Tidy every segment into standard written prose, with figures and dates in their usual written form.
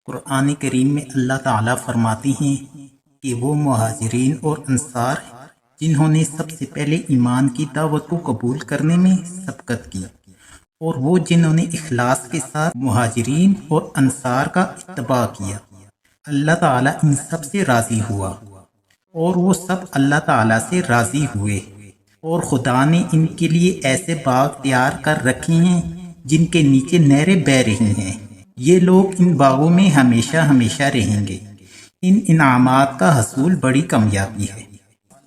قرآن کریم میں اللہ تعالیٰ فرماتے ہیں کہ وہ مہاجرین اور انصار جنہوں نے سب سے پہلے ایمان کی دعوت کو قبول کرنے میں سبقت کی، اور وہ جنہوں نے اخلاص کے ساتھ مہاجرین اور انصار کا اتباع کیا، اللہ تعالیٰ ان سب سے راضی ہوا اور وہ سب اللہ تعالیٰ سے راضی ہوئے، اور خدا نے ان کے لیے ایسے باغ تیار کر رکھے ہیں جن کے نیچے نہریں بہہ رہی ہیں، یہ لوگ ان باغوں میں ہمیشہ ہمیشہ رہیں گے۔ ان انعامات کا حصول بڑی کامیابی ہے۔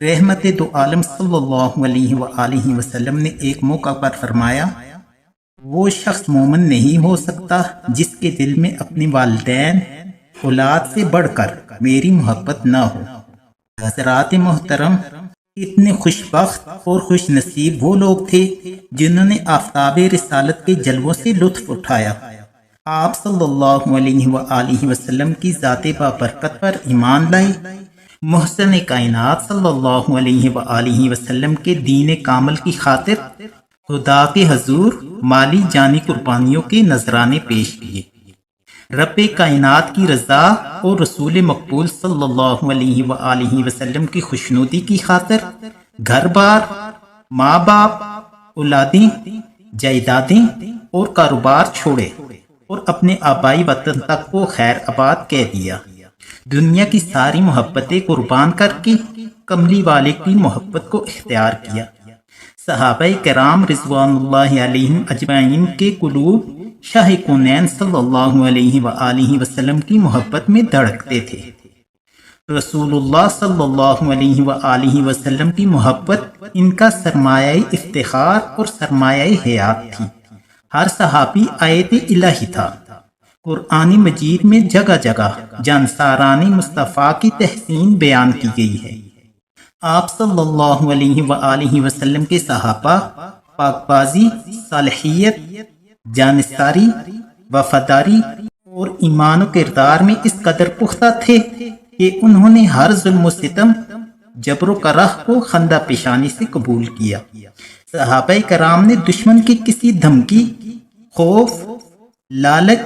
رحمت دو عالم صلی اللہ علیہ وآلہ وسلم نے ایک موقع پر فرمایا، وہ شخص مومن نہیں ہو سکتا جس کے دل میں اپنے والدین اولاد سے بڑھ کر میری محبت نہ ہو۔ حضرات محترم، اتنے خوش بخت اور خوش نصیب وہ لوگ تھے جنہوں نے آفتاب رسالت کے جلووں سے لطف اٹھایا۔ آپ صلی اللہ علیہ وآلہ وسلم کی ذات بابرکت پر ایمان لائے، محسن کائنات صلی اللہ علیہ وآلہ وسلم کے دین کامل کی خاطر خدا کے حضور مالی جانی قربانیوں کے نذرانے پیش کیے، رب کائنات کی رضا اور رسول مقبول صلی اللہ علیہ وآلہ وسلم کی خوشنودی کی خاطر گھر بار، ماں باپ، اولادیں، جائیدادیں اور کاروبار چھوڑے اور اپنے آبائی وطن تک کو خیر آباد کہہ دیا۔ دنیا کی ساری محبتیں قربان کر کے کملی والے کی محبت کو اختیار کیا۔ صحابہ کرام رضوان اللہ علیہم اجمعین کے قلوب شاہ کونین صلی اللہ علیہ وآلہ وسلم کی محبت میں دھڑکتے تھے۔ رسول اللہ صلی اللہ علیہ وآلہ وسلم کی محبت ان کا سرمایہ افتخار اور سرمایہ حیات تھی۔ ہر صحابی آیت الہی تھا۔ قرآن مجید میں جگہ جگہ جانساران مصطفیٰ کی تحسین بیان کی گئی ہے۔ آپ صلی اللہ علیہ وآلہ وسلم کے صحابہ پاک بازی، صالحیت، جانساری، وفاداری اور ایمان و کردار میں اس قدر پختہ تھے کہ انہوں نے ہر ظلم و ستم، جبر و کرہ کو خندہ پیشانی سے قبول کیا۔ صحابہ کرام نے دشمن کی کسی دھمکی، خوف، لالچ،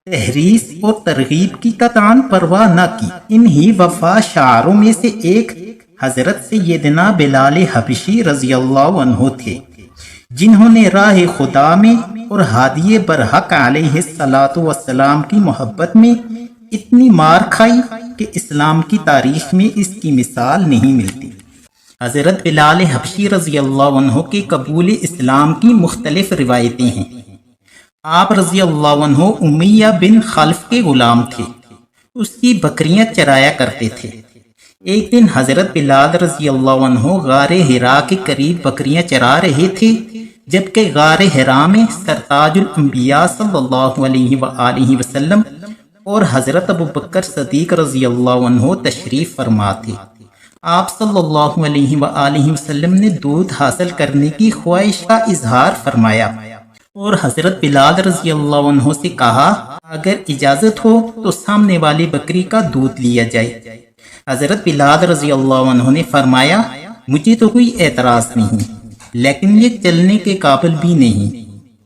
تحریص اور ترغیب کی قطعاً پرواہ نہ کی۔ انہی وفا شعاروں میں سے ایک حضرت سیدنا بلال حبشی رضی اللہ عنہ تھے، جنہوں نے راہ خدا میں اور ہادی برحق علیہ الصلاۃ والسلام کی محبت میں اتنی مار کھائی کہ اسلام کی تاریخ میں اس کی مثال نہیں ملتی۔ حضرت بلال حبشی رضی اللہ عنہ کے قبول اسلام کی مختلف روایتیں ہیں۔ آپ رضی اللہ عنہ امیہ بن خلف کے غلام تھے، اس کی بکریاں چرایا کرتے تھے۔ ایک دن حضرت بلال رضی اللہ عنہ غار حرا کے قریب بکریاں چرا رہے تھے، جبکہ غار حرا میں سرتاج الانبیاء صلی اللہ علیہ وآلہ وسلم اور حضرت ابوبکر صدیق رضی اللہ عنہ تشریف فرما تھے۔ آپ صلی اللہ علیہ وآلہ وسلم نے دودھ حاصل کرنے کی خواہش کا اظہار فرمایا اور حضرت بلال رضی اللہ عنہ سے کہا، اگر اجازت ہو تو سامنے والی بکری کا دودھ لیا جائے۔ حضرت بلال رضی اللہ عنہ نے فرمایا، مجھے تو کوئی اعتراض نہیں، لیکن یہ چلنے کے قابل بھی نہیں،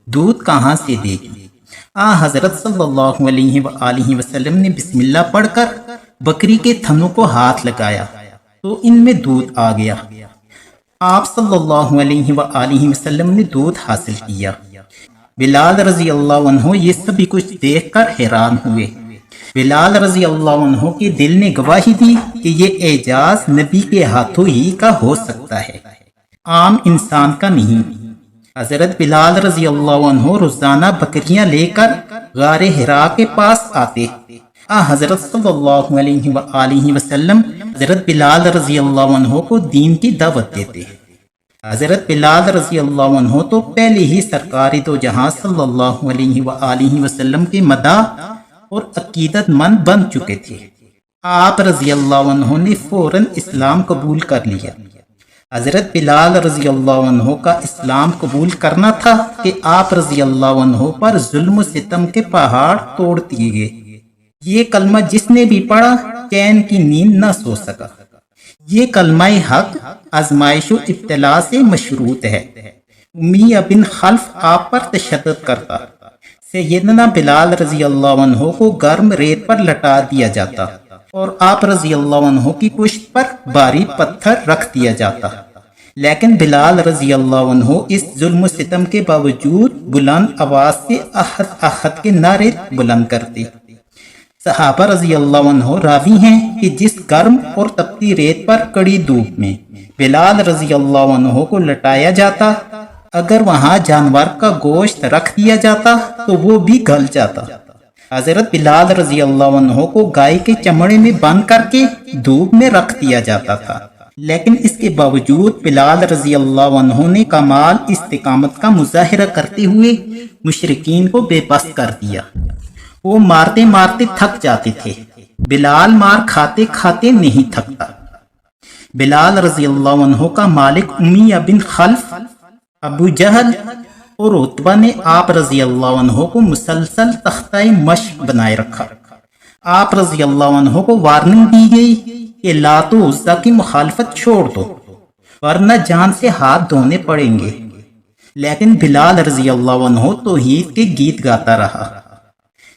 دودھ کہاں سے دے گی؟ حضرت صلی اللہ علیہ وآلہ وسلم نے بسم اللہ پڑھ کر بکری کے تھنوں کو ہاتھ لگایا تو ان میں دودھ آ گیا۔ آپ صلی اللہ علیہ وآلہ وسلم نے دودھ حاصل کیا۔ بلال رضی اللہ عنہ یہ سبھی کچھ دیکھ کر حیران ہوئے۔ بلال رضی اللہ عنہ کے دل نے گواہی دی کہ یہ اعجاز نبی کے ہاتھوں ہی کا ہو سکتا ہے، عام انسان کا نہیں۔ حضرت بلال رضی اللہ عنہ روزانہ بکریاں لے کر غار حرا کے پاس آتے۔ حضرت صلی اللہ علیہ وآلہ وسلم حضرت بلال رضی اللہ عنہ کو دین کی دعوت دیتے۔ حضرت بلال رضی اللہ عنہ تو پہلے ہی سرکار دو جہاں صلی اللہ علیہ وآلہ وسلم کے مداح اور عقیدت مند بن چکے تھے۔ آپ رضی اللہ عنہ نے فوراً اسلام قبول کر لیا۔ حضرت بلال رضی اللہ عنہ کا اسلام قبول کرنا تھا کہ آپ رضی اللہ عنہ پر ظلم و ستم کے پہاڑ توڑ دیے گئے۔ یہ کلمہ جس نے بھی پڑھا چین کی نیند نہ سو سکا۔ یہ کلمہ حق آزمائش و ابتلا سے مشروط ہے۔ امیہ بن خلف آپ پر تشدد کرتا، سیدنا بلال رضی اللہ عنہ کو گرم ریت پر لٹا دیا جاتا اور آپ رضی اللہ عنہ کی پشت پر بھاری پتھر رکھ دیا جاتا، لیکن بلال رضی اللہ عنہ اس ظلم و ستم کے باوجود بلند آواز سے احد احد کے نعرے بلند کرتے۔ صحابہ رضی اللہ عنہ راوی ہیں کہ جس گرم اور تپتی ریت پر کڑی دھوپ میں بلال رضی اللہ عنہ کو لٹایا جاتا، اگر وہاں جانور کا گوشت رکھ دیا جاتا تو وہ بھی گل جاتا۔ حضرت بلال رضی اللہ عنہ کو گائے کے چمڑے میں بند کر کے دھوپ میں رکھ دیا جاتا تھا، لیکن اس کے باوجود بلال رضی اللہ عنہ نے کمال استقامت کا مظاہرہ کرتے ہوئے مشرکین کو بے بس کر دیا۔ وہ مارتے مارتے تھک جاتے تھے، بلال مار کھاتے کھاتے نہیں تھکتا۔ بلال رضی اللہ عنہ کا مالک امیہ بن خلف، ابو جہل اور عتبہ نے آپ رضی اللہ عنہ کو مسلسل تختہ مشق بنائے رکھا۔ آپ رضی اللہ عنہ کو وارننگ دی گئی کہ لات و عزیٰ کی مخالفت چھوڑ دو ورنہ جان سے ہاتھ دھونے پڑیں گے، لیکن بلال رضی اللہ عنہ توحید کے گیت گاتا رہا،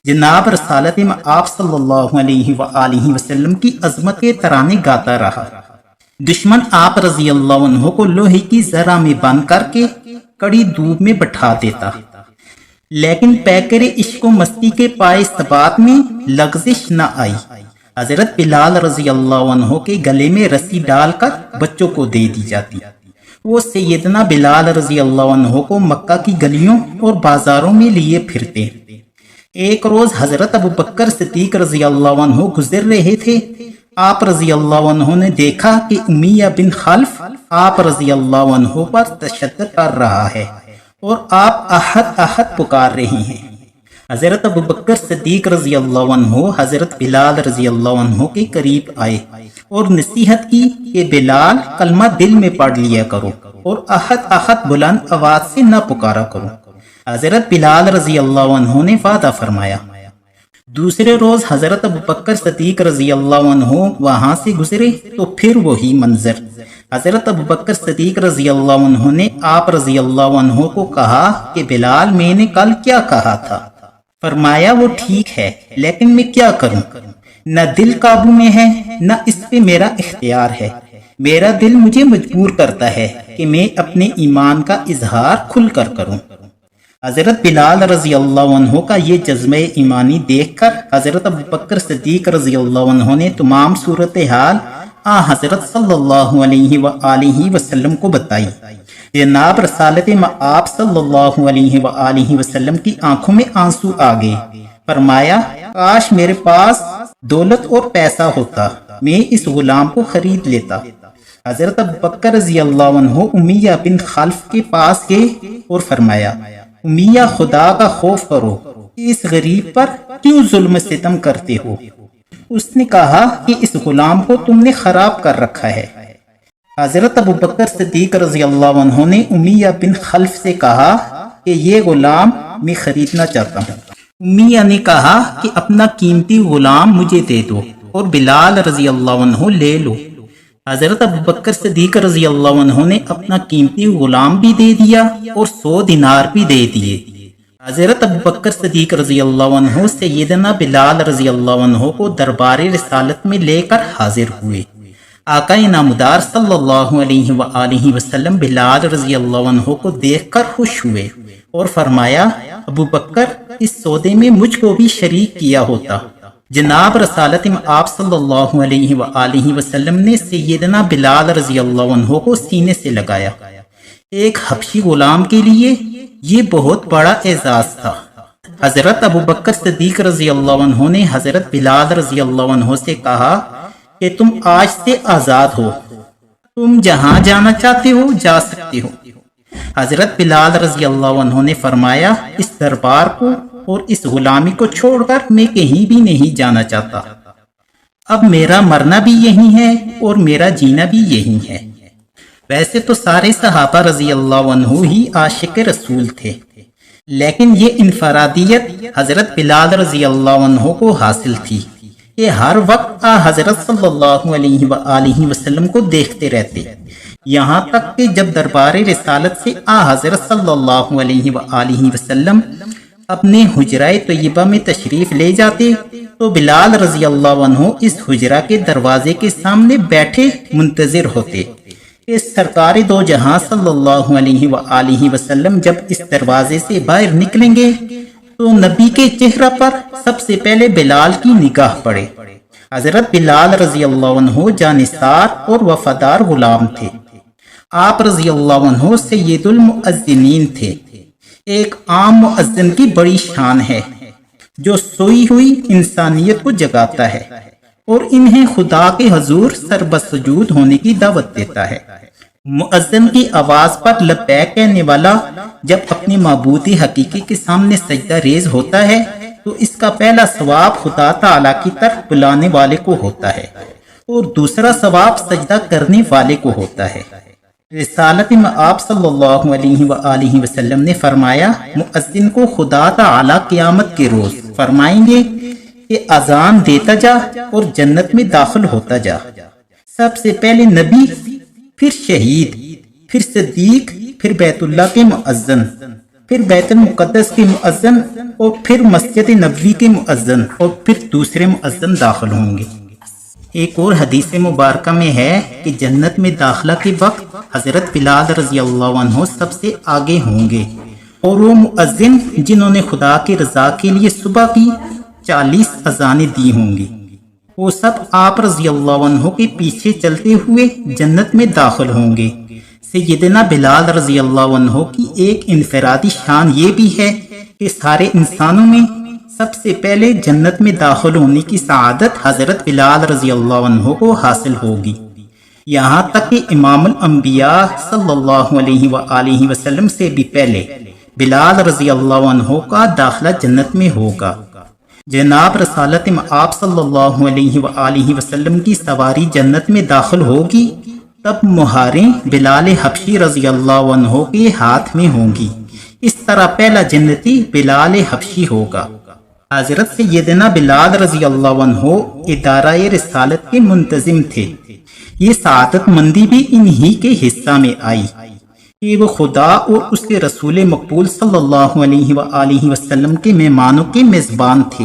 جناب رسالت آپ صلی اللہ علیہ وآلہ وسلم کی عظمت کے ترانے گاتا رہا۔ دشمن آپ رضی اللہ عنہ کو لوہے کی ذرہ میں بند کر کے کڑی دھوپ میں بٹھا دیتا، لیکن پیکر عشق و مستی کے پائے ثبات میں لغزش نہ آئی۔ حضرت بلال رضی اللہ عنہ کے گلے میں رسی ڈال کر بچوں کو دے دی جاتی۔ وہ سیدنا بلال رضی اللہ عنہ کو مکہ کی گلیوں اور بازاروں میں لیے پھرتے۔ ایک روز حضرت ابوبکر صدیق رضی اللہ عنہ گزر رہے تھے۔ آپ رضی اللہ عنہ نے دیکھا کہ امیہ بن خلف آپ رضی اللہ عنہ پر تشدد کر رہا ہے اور آپ احد احد پکار رہے ہیں۔ حضرت ابوبکر صدیق رضی اللہ عنہ حضرت بلال رضی اللہ عنہ کے قریب آئے اور نصیحت کی کہ بلال کلمہ دل میں پڑھ لیا کرو اور احد احد بلند آواز سے نہ پکارا کرو۔ حضرت بلال رضی اللہ عنہ نے وعدہ فرمایا۔ دوسرے روز حضرت ابوبکر صدیق رضی اللہ عنہ وہاں سے گزرے تو پھر وہی منظر۔ حضرت ابوبکر صدیق رضی اللہ عنہ نے آپ رضی اللہ عنہ کو کہا کہ بلال میں نے کل کیا کہا تھا؟ فرمایا وہ ٹھیک ہے، لیکن میں کیا کروں؟ نہ دل قابو میں ہے نہ اس پہ میرا اختیار ہے۔ میرا دل مجھے مجبور کرتا ہے کہ میں اپنے ایمان کا اظہار کھل کر کروں۔ حضرت بلال رضی اللہ عنہ کا یہ جذبہ ایمانی دیکھ کر حضرت ابوبکر صدیق رضی اللہ عنہ نے تمام صورتحال حضرت صلی اللہ علیہ وآلہ وسلم کو بتائی۔ جناب رسالت آپ صلی اللہ علیہ وآلہ وسلم کی آنکھوں میں آنسو آ گئے۔ فرمایا کاش میرے پاس دولت اور پیسہ ہوتا، میں اس غلام کو خرید لیتا۔ حضرت ابوبکر رضی اللہ عنہ امیہ بن خلف کے پاس گئے اور فرمایا امیہ خدا کا خوف کرو، اس غریب پر کیوں ظلم ستم کرتے ہو؟ اس نے کہا کہ اس غلام کو تم نے خراب کر رکھا ہے۔ حضرت ابوبکر صدیق رضی اللہ عنہ نے امیہ بن خلف سے کہا کہ یہ غلام میں خریدنا چاہتا ہوں۔ امیہ نے کہا کہ اپنا قیمتی غلام مجھے دے دو اور بلال رضی اللہ عنہ لے لو۔ حضرت ابوبکر صدیق رضی اللہ عنہ نے اپنا قیمتی غلام بھی دے دیا اور 100 دینار بھی دے دیے۔ حضرت ابوبکر صدیق رضی اللہ عنہ سیدنا بلال رضی اللہ عنہ کو دربار رسالت میں لے کر حاضر ہوئے۔ آقا نامدار صلی اللہ علیہ وآلہ وسلم بلال رضی اللہ عنہ کو دیکھ کر خوش ہوئے اور فرمایا ابوبکر اس سودے میں مجھ کو بھی شریک کیا ہوتا۔ جناب رسالت آپ صلی اللہ علیہ وآلہ وسلم نے سیدنا بلال رضی اللہ عنہ کو سینے سے لگایا۔ ایک حبشی غلام کے لیے یہ بہت بڑا اعزاز تھا۔ حضرت ابوبکر صدیق رضی اللہ عنہ نے حضرت بلال رضی اللہ عنہ سے کہا کہ تم آج سے آزاد ہو، تم جہاں جانا چاہتے ہو جا سکتے ہو۔ حضرت بلال رضی اللہ عنہ نے فرمایا اس دربار کو اور اس غلامی کو چھوڑ کر میں کہیں بھی نہیں جانا چاہتا۔ اب میرا مرنا بھی یہی ہے اور میرا جینا بھی یہی ہے۔ ویسے تو سارے صحابہ رضی اللہ عنہ ہی عاشق رسول تھے، لیکن یہ انفرادیت حضرت بلال رضی اللہ عنہ کو حاصل تھی کہ ہر وقت حضرت صلی اللہ علیہ وآلہ وسلم کو دیکھتے رہتے، یہاں تک کہ جب دربار رسالت سے حضرت صلی اللہ علیہ وآلہ وسلم اپنے حجرہ طیبہ میں تشریف لے جاتے تو بلال رضی اللہ عنہ اس حجرہ کے دروازے کے سامنے بیٹھے منتظر ہوتے کہ سرکار دو جہاں صلی اللہ علیہ وآلہ وسلم جب اس دروازے سے باہر نکلیں گے تو نبی کے چہرہ پر سب سے پہلے بلال کی نگاہ پڑے۔ حضرت بلال رضی اللہ عنہ جانثار اور وفادار غلام تھے۔ آپ رضی اللہ عنہ سید المؤذنین تھے۔ ایک عام مؤذن کی بڑی شان ہے جو سوئی ہوئی انسانیت کو جگاتا ہے اور انہیں خدا کے حضور سربسجود ہونے کی دعوت دیتا ہے۔ مؤذن کی آواز پر لبیک کہنے والا جب اپنے معبود حقیقی کے سامنے سجدہ ریز ہوتا ہے تو اس کا پہلا ثواب خدا تعالیٰ کی طرف بلانے والے کو ہوتا ہے اور دوسرا ثواب سجدہ کرنے والے کو ہوتا ہے۔ رسالت میں آپ صلی اللہ علیہ وآلہ وسلم نے فرمایا، مؤذن کو خدا تعالیٰ قیامت کے روز فرمائیں گے کہ اذان دیتا جا اور جنت میں داخل ہوتا جا۔ سب سے پہلے نبی، پھر شہید، پھر صدیق، پھر بیت اللہ کے مؤذن، پھر بیت المقدس کے مؤذن اور پھر مسجد نبوی کے مؤذن اور پھر دوسرے مؤذن داخل ہوں گے۔ ایک اور حدیث مبارکہ میں ہے کہ جنت میں داخلہ کے وقت حضرت بلال رضی اللہ عنہ سب سے آگے ہوں گے اور وہ مؤذن جنہوں نے خدا کی رضا کے لیے صبح کی 40 اذانیں دی ہوں گی، وہ سب آپ رضی اللہ عنہ کے پیچھے چلتے ہوئے جنت میں داخل ہوں گے۔ سیدنا بلال رضی اللہ عنہ کی ایک انفرادی شان یہ بھی ہے کہ سارے انسانوں میں سب سے پہلے جنت میں داخل ہونے کی سعادت حضرت بلال رضی اللہ عنہ کو حاصل ہوگی، یہاں تک کہ امام الانبیاء صلی اللہ علیہ وآلہ وسلم سے بھی پہلے بلال رضی اللہ عنہ کا داخلہ جنت میں ہوگا۔ جناب رسالت میں آپ صلی اللہ علیہ وآلہ وسلم کی سواری جنت میں داخل ہوگی تب مہاریں بلال حبشی رضی اللہ عنہ کے ہاتھ میں ہوں گی۔ اس طرح پہلا جنتی بلال حبشی ہوگا۔ حضرت سیدنا بلال رضی اللہ عنہ ادارہ رسالت کے منتظم تھے۔ یہ سعادت مندی بھی انہی کے حصہ میں آئی کہ وہ خدا اور اس کے رسول مقبول صلی اللہ علیہ وآلہ وسلم کے مہمانوں کے میزبان تھے۔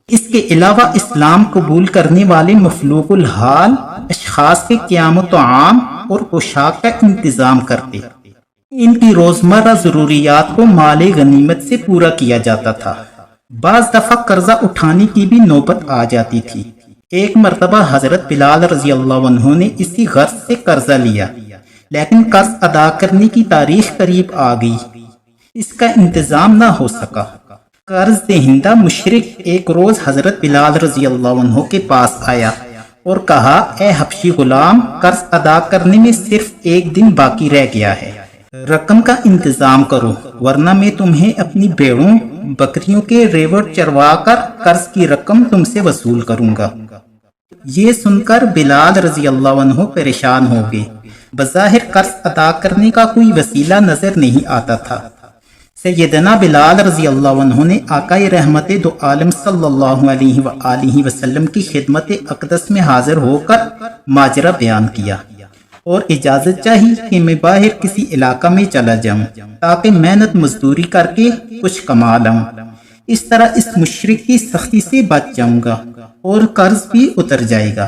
اس کے علاوہ اسلام قبول کرنے والے مفلوق الحال اشخاص کے قیام و طعام اور پوشاک کا انتظام کرتے۔ ان کی روزمرہ ضروریات کو مال غنیمت سے پورا کیا جاتا تھا۔ بعض دفعہ قرضہ اٹھانے کی بھی نوبت آ جاتی تھی۔ ایک مرتبہ حضرت بلال رضی اللہ عنہ نے اسی غرض سے قرضہ لیا، لیکن قرض ادا کرنے کی تاریخ قریب آ گئی، اس کا انتظام نہ ہو سکا۔ قرض دہندہ مشرک ایک روز حضرت بلال رضی اللہ عنہ کے پاس آیا اور کہا، اے حبشی غلام، قرض ادا کرنے میں صرف ایک دن باقی رہ گیا ہے، رقم کا انتظام کرو ورنہ میں تمہیں اپنی بھیڑوں بکریوں کے ریوڑ چروا کر قرض کی رقم تم سے وصول کروں گا۔ یہ سن کر بلال رضی اللہ عنہ پریشان ہو گئے۔ بظاہر قرض ادا کرنے کا کوئی وسیلہ نظر نہیں آتا تھا۔ سیدنا بلال رضی اللہ عنہ نے آقا رحمت دو عالم صلی اللہ علیہ وآلہ وسلم کی خدمت اقدس میں حاضر ہو کر ماجرا بیان کیا اور اجازت چاہی کہ میں باہر کسی علاقہ میں چلا جاؤں تاکہ محنت مزدوری کر کے کچھ کما لاؤں، اس طرح اس مشرک کی سختی سے بچ جاؤں گا اور قرض بھی اتر جائے گا۔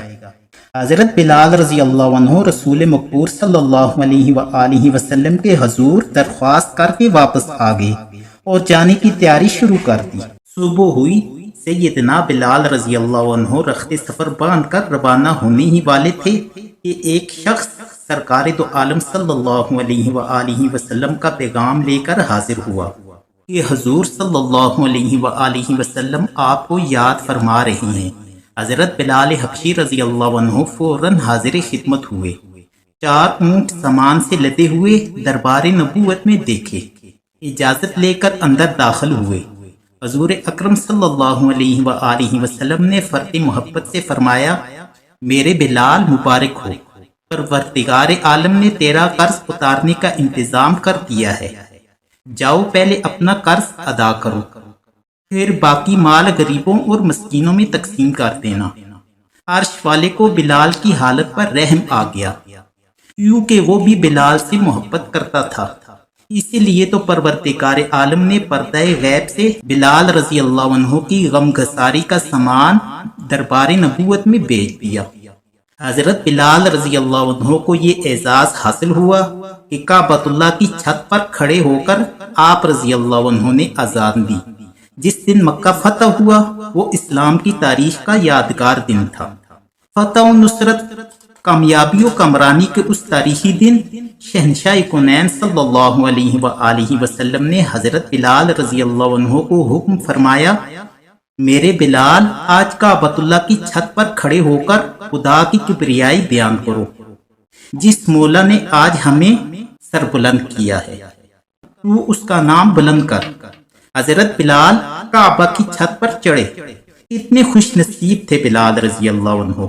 حضرت بلال رضی اللہ عنہ رسول مقبول صلی اللہ علیہ وآلہ وسلم کے حضور درخواست کر کے واپس آ گئے اور جانے کی تیاری شروع کر دی۔ صبح ہوئی، سیدنا بلال رضی اللہ عنہ رخت سفر باندھ کر روانہ ہونے ہی والے تھے کہ ایک شخص سرکار دو عالم صلی اللہ علیہ وآلہ وسلم کا پیغام لے کر حاضر ہوا کہ حضور صلی اللہ علیہ وآلہ وسلم آپ کو یاد فرما رہے ہیں۔ حضرت بلال حبشی رضی اللہ عنہ فوراً حاضر خدمت ہوئے، 4 اونٹ سامان سے لدے ہوئے دربار نبوت میں دیکھے، اجازت لے کر اندر داخل ہوئے۔ حضور اکرم صلی اللہ علیہ وآلہ وسلم نے فرط محبت سے فرمایا، میرے بلال مبارک ہو، پروردگار عالم نے تیرا قرض اتارنے کا انتظام کر دیا ہے، جاؤ پہلے اپنا قرض ادا کرو، پھر باقی مال غریبوں اور مسکینوں میں تقسیم کر دینا۔ عرش والے کو بلال کی حالت پر رحم آ گیا، کیونکہ وہ بھی بلال سے محبت کرتا تھا۔ اسی لیے تو پروردگار عالم نے پردہ غیب سے بلال رضی اللہ عنہ کی غم گساری کا سامان دربار نبوت میں بھیج دیا۔ حضرت بلال رضی اللہ عنہ کو یہ اعزاز حاصل ہوا کہ کعبۃ اللہ کی چھت پر کھڑے ہو کر آپ رضی اللہ عنہ نے اذان دی۔ جس دن مکہ فتح ہوا وہ اسلام کی تاریخ کا یادگار دن تھا۔ فتح و نصرت، کامیابی و کمرانی کے اس تاریخی دن شہنشاہ کونین صلی اللہ علیہ وآلہ وسلم نے حضرت بلال رضی اللہ عنہ کو حکم فرمایا، میرے بلال آج کعبۃ اللہ کی چھت پر کھڑے ہو کر خدا کی کبریائی بیان کرو، جس مولا نے آج ہمیں سر بلند کیا ہے، تو اس کا نام بلند کر۔ حضرت بلال کعبہ کی چھت پر چڑھے۔ اتنے خوش نصیب تھے بلال رضی اللہ عنہ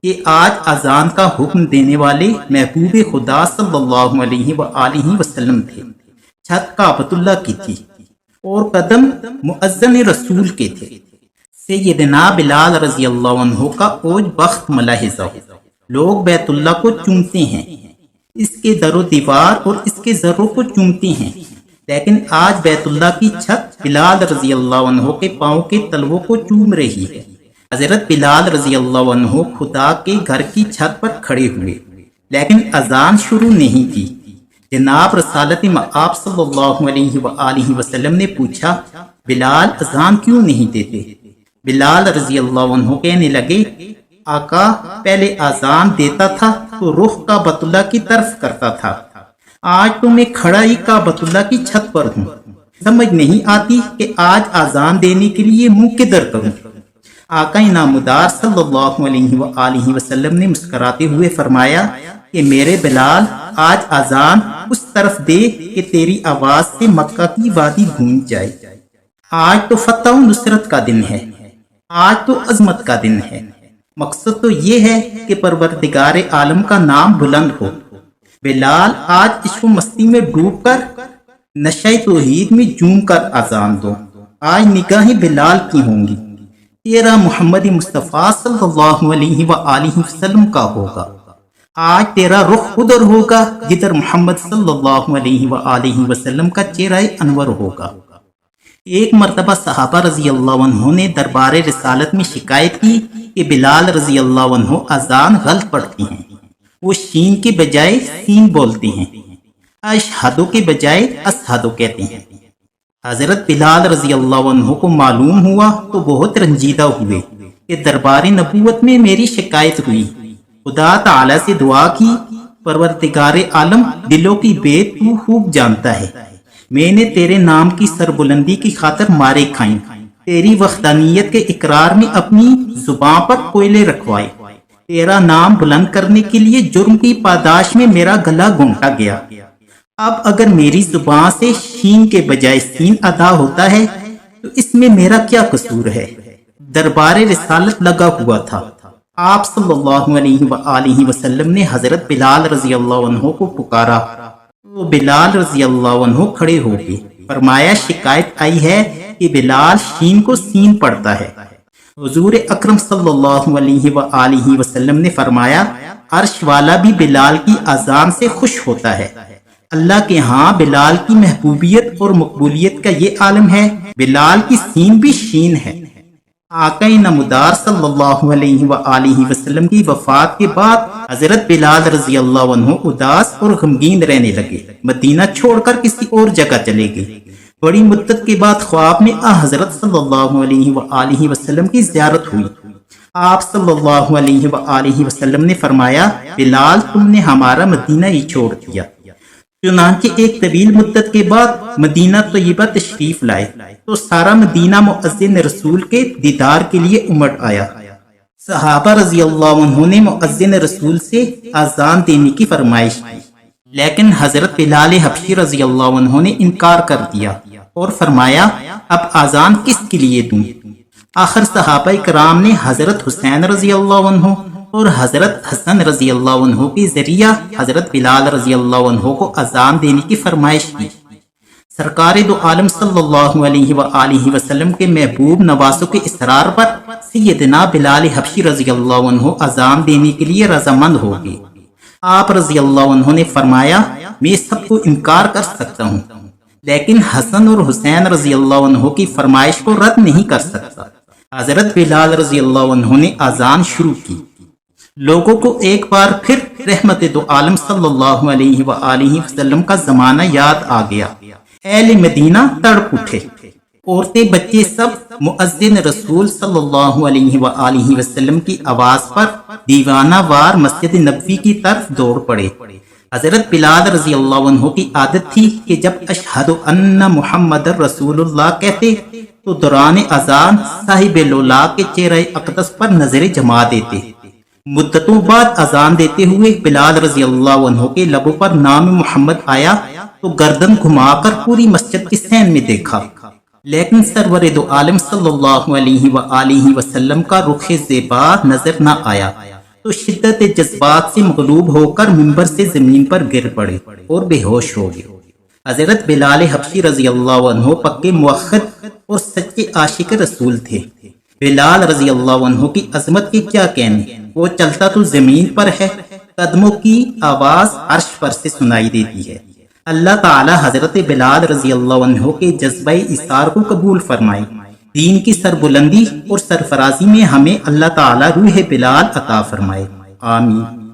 کہ آج اذان کا حکم دینے والے محبوب خدا صلی اللہ علیہ وآلہ وسلم تھے۔ چھت کعبۃ اللہ کی تھی اور قدم مؤذن رسول کے تھے۔ سیدنا بلال رضی اللہ عنہ کا اوج بخت ملاحظہ ہو، لوگ بیت اللہ کو چومتے ہیں، اس کے در و دیوار اور اس کے زروں کو چومتے ہیں، لیکن آج بیت اللہ کی چھت بلال رضی اللہ عنہ کے پاؤں کے تلووں کو چوم رہی ہے۔ حضرت بلال رضی اللہ عنہ خدا کے گھر کی چھت پر کھڑے ہوئے، لیکن اذان شروع نہیں کی۔ جناب رسالت مآب صلی اللہ علیہ وآلہ وسلم نے پوچھا، بلال اذان کیوں نہیں دیتے؟ بلال رضی اللہ عنہ کہنے لگے، آقا پہلے اذان دیتا تھا تو رخ کعبۃ اللہ کی طرف کرتا تھا، آج تو میں کھڑا ہی کعبۃ اللہ کی چھت پر ہوں، سمجھ نہیں آتی کہ آج اذان دینے کے لیے منہ کدھر کروں۔ آقا نامدار صلی اللہ علیہ وآلہ وسلم نے مسکراتے ہوئے فرمایا کہ میرے بلال آج اذان اس طرف دے کہ تیری آواز سے مکہ کی وادی گونج جائے۔ آج تو فتح و نصرت کا دن ہے، آج تو عظمت کا دن ہے۔ مقصد تو یہ ہے کہ پروردگار عالم کا نام بلند ہو۔ بلال آج عشق و مستی میں ڈوب کر نشہ توحید میں جھوم کر اذان دو۔ آج نگاہیں بلال کی ہوں گی، تیرا محمد مصطفیٰ صلی اللہ علیہ وآلہ وسلم کا ہوگا۔ آج تیرا رخ ادھر ہوگا جدھر محمد صلی اللہ علیہ وآلہ وسلم کا چہرہ انور ہوگا۔ ایک مرتبہ صحابہ رضی اللہ عنہ نے دربار رسالت میں شکایت کی کہ بلال رضی اللہ عنہ اذان غلط پڑھتی ہیں، وہ شین کے بجائے سین بولتے ہیں، اشہدو کے بجائے اشہدو کہتے ہیں۔ حضرت بلال رضی اللہ عنہ کو معلوم ہوا تو بہت رنجیدہ ہوئے کہ دربار نبوت میں میری شکایت ہوئی۔ خدا تعالی سے دعا کی، پروردگار عالم دلوں کی بات تو خوب جانتا ہے، میں نے تیرے نام کی سربلندی کی خاطر مارے کھائیں، تیری وحدانیت کے اقرار میں اپنی زبان پر کوئلے رکھوائے، تیرا نام بلند کرنے کے لیے جرم کی پاداش میں میرا گلا گھونٹا گیا۔ اب اگر میری زبان سے شین کے بجائے سین ادا ہوتا ہے تو اس میں میرا کیا قصور ہے؟ دربار رسالت لگا ہوا تھا۔ آپ صلی اللہ علیہ وآلہ وسلم نے حضرت بلال رضی اللہ عنہ کو پکارا تو بلال رضی اللہ عنہ کھڑے ہو گئے۔ فرمایا، شکایت آئی ہے کہ بلال شین کو سین پڑھتا ہے۔ حضور اکرم صلی اللہ علیہ وآلہ وسلم نے فرمایا، عرش والا بھی بلال کی اذان سے خوش ہوتا ہے۔ اللہ کے ہاں بلال کی محبوبیت اور مقبولیت کا یہ عالم ہے، بلال کی سین بھی شین ہے۔ آقا نامدار صلی اللہ علیہ وآلہ وسلم کی وفات کے بعد حضرت بلال رضی اللہ عنہ اداس اور غمگین رہنے لگے، مدینہ چھوڑ کر کسی اور جگہ چلے گئے۔ بڑی مدت کے بعد خواب میں حضرت صلی اللہ علیہ وآلہ وسلم کی زیارت ہوئی۔ آپ صلی اللہ علیہ وآلہ وسلم نے فرمایا، بلال تم نے ہمارا مدینہ ہی چھوڑ دیا۔ چنانچہ ایک طویل مدت کے بعد مدینہ طیبہ تشریف لائے تو سارا مدینہ مؤذن رسول کے دیدار کے لیے امڑ آیا۔ صحابہ رضی اللہ عنہ نے مؤذن رسول سے اذان دینے کی فرمائش کی، لیکن حضرت بلال حبشی رضی اللہ عنہ نے انکار کر دیا اور فرمایا، اب اذان کس کے لیے دوں؟ آخر صحابہ کرام نے حضرت حسین رضی اللہ عنہ اور حضرت حسن رضی اللہ عنہ کے ذریعہ حضرت بلال رضی اللہ عنہ کو اذان دینے کی فرمائش کی۔ سرکار دو عالم صلی اللہ علیہ وآلہ وسلم کے محبوب نوازوں کے اصرار پر سیدنا بلال حبشی رضی اللہ عنہ اذان دینے کے لیے رضامند ہو گئے۔ آپ رضی اللہ عنہ نے فرمایا میں سب کو انکار کر سکتا ہوں لیکن حسن اور حسین رضی اللہ عنہ کی فرمائش کو رد نہیں کر سکتا۔ حضرت بلال رضی اللہ عنہ نے اذان شروع کی۔ لوگوں کو ایک بار پھر رحمت دو عالم صلی اللہ علیہ وآلہ وسلم کا زمانہ یاد آ گیا۔ اہل مدینہ تڑپ اٹھے، عورتیں بچے سب مؤذن رسول صلی اللہ علیہ وآلہ وسلم کی آواز پر دیوانہ وار مسجد نبوی کی طرف دوڑ پڑے۔ حضرت بلال رضی اللہ عنہ کی عادت تھی کہ جب اشہد ان محمد رسول اللہ کہتے تو دوران اذان صاحب لولا کے چہرہ اقدس پر نظر جما دیتے۔ مدتوں بعد اذان دیتے ہوئے بلال رضی اللہ عنہ کے لبوں پر نام محمد آیا تو گردن گھما کر پوری مسجد کے سین میں دیکھا، لیکن سرور دو عالم صلی اللہ علیہ وآلہ وسلم کا رخ زیبا نظر نہ آیا تو شدت جذبات سے مغلوب ہو کر منبر سے زمین پر گر پڑے اور بے ہوش ہو گئے۔ حضرت بلال حبشی رضی اللہ عنہ پکے موحد اور سچے عاشق رسول تھے۔ بلال رضی اللہ عنہ کی عظمت کے کیا کہنے، وہ چلتا تو زمین پر ہے، قدموں کی آواز عرش پر سے سنائی دیتی ہے۔ اللہ تعالی حضرت بلال رضی اللہ عنہ کے جذبہ اثار کو قبول فرمائے، دین کی سربلندی اور سرفرازی میں ہمیں اللہ تعالی روح بلال عطا فرمائے، آمین۔